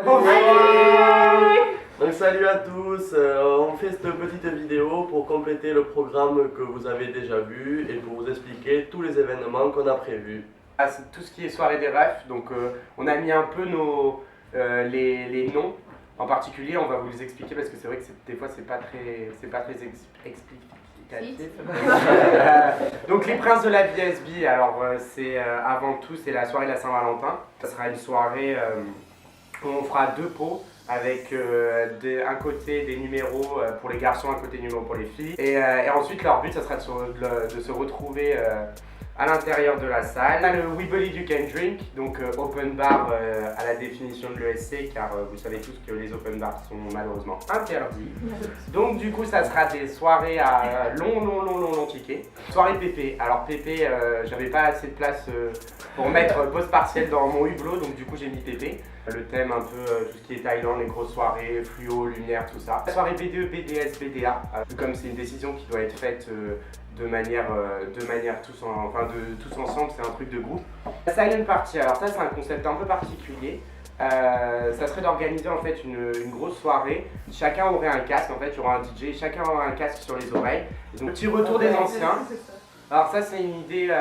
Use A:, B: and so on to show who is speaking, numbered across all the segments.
A: Donc salut à tous, on fait cette petite vidéo pour compléter le programme que vous avez déjà vu et pour vous expliquer tous les événements qu'on a prévus.
B: C'est tout ce qui est soirée des refs, donc on a mis un peu les noms. En particulier, on va vous les expliquer parce que c'est vrai que des fois c'est pas très explicatif. Donc les princes de la BSB, alors c'est avant tout c'est la soirée de la Saint-Valentin. Ça sera une soirée où on fera deux pots avec un côté des numéros pour les garçons, un côté numéro pour les filles. Et ensuite leur but ça sera de se retrouver à l'intérieur de la salle. On a le We Believe You Can Drink, donc open bar à la définition de l'ESC, car vous savez tous que les open bars sont malheureusement interdits. Donc du coup ça sera des soirées à long ticket. Soirée Pépé. Alors Pépé, j'avais pas assez de place pour mettre pause partielle dans mon hublot, donc du coup j'ai mis Pépé. Le thème un peu tout ce qui est Thaïlande, les grosses soirées, fluo, lumière, tout ça. La soirée BDE, BDS, BDA, comme c'est une décision qui doit être faite de manière tous ensemble, c'est un truc de groupe. La Silent Party, alors ça c'est un concept un peu particulier. Ça serait d'organiser en fait une grosse soirée. Chacun aurait un casque, en fait il y aura un DJ, chacun aura un casque sur les oreilles. Et donc petit retour des anciens. Alors ça c'est une idée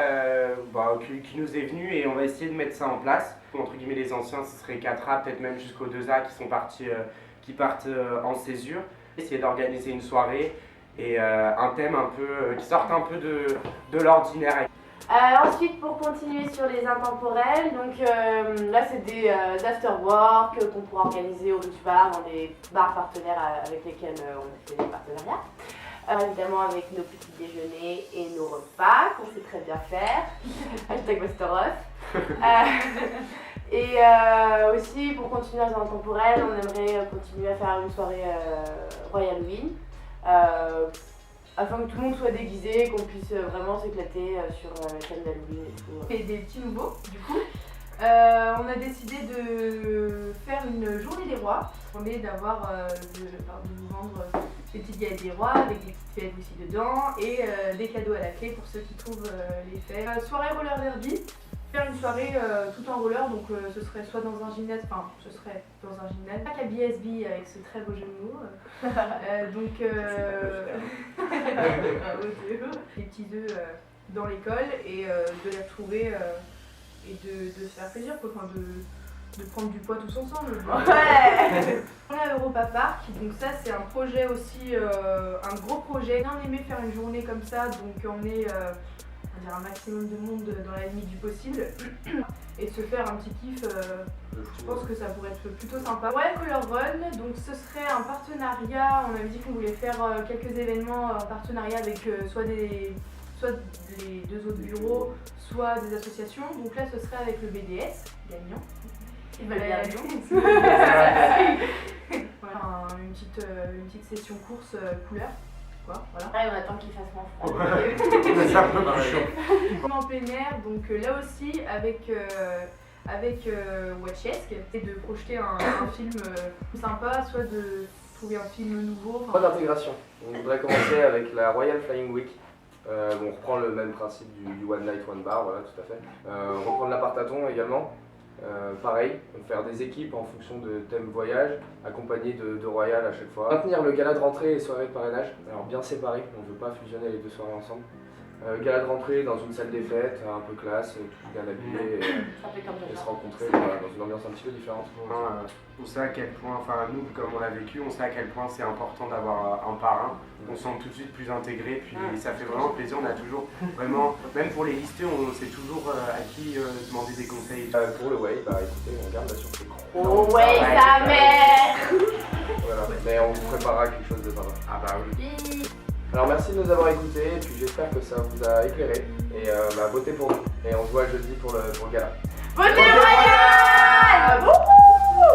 B: qui nous est venue et on va essayer de mettre ça en place. Entre guillemets les anciens, ce serait 4A, peut-être même jusqu'aux 2A qui partent en césure. Essayer d'organiser une soirée et un thème un peu qui sorte un peu de l'ordinaire.
C: Ensuite, pour continuer sur les intemporels, donc là c'est des after-work qu'on pourra organiser au Rich Bar, dans des bars partenaires avec lesquels on fait des partenariats. Évidemment avec nos petits déjeuners et nos repas qu'on sait très bien faire. Hashtag MasterOff. Et aussi pour continuer dans les intemporels, on aimerait continuer à faire une soirée Royal Halloween. Afin que tout le monde soit déguisé, qu'on puisse vraiment s'éclater sur le thème d'Halloween et tout.
D: Et des petits nouveaux, du coup. On a décidé de faire une journée des rois. On est d'avoir de vous vendre des petites galettes des rois avec des petites fêtes aussi dedans et des cadeaux à la clé pour ceux qui trouvent les fêtes. Soirée roller derby. Faire une soirée tout en roller, donc ce serait soit dans un gymnase, pas qu'à BSB avec ce très beau jeu de mots. Les petits œufs dans l'école et de les retrouver et de se faire plaisir, quoi. Enfin, de prendre du poids tous ensemble.
C: Ouais.
D: On est à Europa Park, donc ça c'est un projet aussi, un gros projet. J'ai bien aimé faire une journée comme ça, donc on est un maximum de monde dans la limite du possible et se faire un petit kiff, je pense que ça pourrait être plutôt sympa. Ouais, Color Run, donc ce serait un partenariat, on avait dit qu'on voulait faire quelques événements en partenariat avec soit les deux autres bureaux, soit des associations, donc là ce serait avec le BDS, gagnant. Et voilà, une petite session course couleur. Voilà.
C: Ouais, on attend qu'il fasse moins froid.
B: C'est un peu plus chaud.
D: En plein air, donc là aussi avec Watchesque, et de projeter un film sympa, soit de trouver un film nouveau.
E: Pas d'intégration. On voudrait commencer avec la Royal Flying Week. On reprend le même principe du One Night One Bar, voilà, tout à fait. Reprendre l'appart-à-thon également. Pareil, faire des équipes en fonction de thème voyage, accompagné de Royal à chaque fois. Maintenir le gala de rentrée et soirée de parrainage, alors bien séparés, on ne veut pas fusionner les deux soirées ensemble. Gala de rentrée dans une salle des fêtes, un peu classe, tout bien habillé, et se rencontrer dans une ambiance un petit peu différente.
B: On sait à quel point, enfin nous comme on l'a vécu, on sait à quel point c'est important d'avoir un parrain. On se sent tout de suite plus intégré, puis ça fait vraiment plaisir. On a toujours vraiment, même pour les listés, on sait toujours à qui demander des conseils.
E: Pour le Way, bah écoutez, on garde la surprise.
C: Oh ouais, sa mère.
E: Voilà, mais on vous préparera quelque chose de sympa.
B: Ah bah oui.
E: Alors merci de nous avoir écoutés, et puis j'espère que ça vous a éclairé. Et votez pour nous. Et on se voit jeudi pour le gala.
C: Votez Royal.